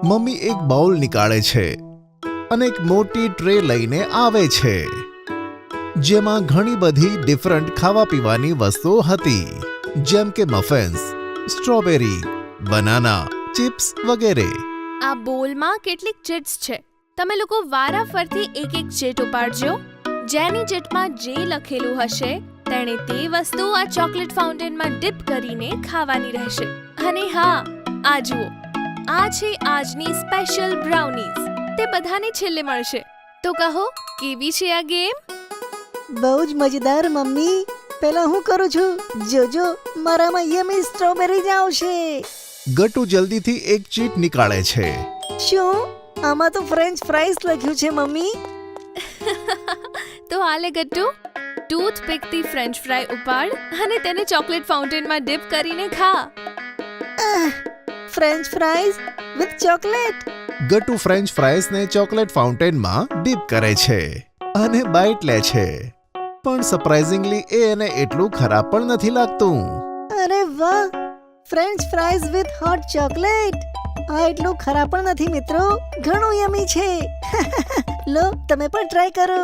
Mummy એક bowl નીકાળે છે અને એક મોટી ટ્રે લઈને આવે છે, જેમાં ઘણી બધી ડિફરન્ટ ખાવા પીવાની વસ્તુઓ હતી, જેમ કે મફિન્સ, સ્ટ્રોબેરી, બનાના, ચિપ્સ વગેરે. આ બોલમાં કેટલીક ચીટ્સ છે. તમે લોકો વારાફરતી એક એક ચીટ ઉપાડજો. જેની ચીટમાં જે લખેલું હશે તેણે તે વસ્તુ આ ચોકલેટ ફાઉન્ટેનમાં ડિપ કરીને ખાવાની રહેશે. અને હા, આ જુઓ, આ છે આજની સ્પેશિયલ બ્રાઉનીઝ. તે બધાને છેલ્લે મળશે. તો કહો, કેવી છે આ ગેમ? બહુ જ મજેદાર મમ્મી. પહેલા હું કરું છું, જોજો મારામાં યમી સ્ટ્રોબેરી જ આવશે. ગટ્ટુ જલ્દીથી એક ચીટ નીકાળે છે. શું આમાં તો ફ્રેન્ચ ફ્રાઈઝ લખ્યું છે મમ્મી? તો આલે ગટ્ટુ, ટૂથપીકથી ફ્રેન્ચ ફ્રાય ઉપાડ અને તેને ચોકલેટ ફાઉન્ટેનમાં ડિપ કરીને ખા. French fries with chocolate. Gattu French ફ્રાઈઝને ચોકલેટ ફાઉન્ટેનમાં ડીપ કરે છે અને બાઇટ લે છે. પણ સરપ્રાઇઝિંગલી એને એટલું ખરાબ પણ નથી લાગતું. અરે વાહ, French fries with hot chocolate. આ એટલું ખરાબ પણ નથી મિત્રો, ઘણું યમી છે. લો, તમે પણ ટ્રાય કરો.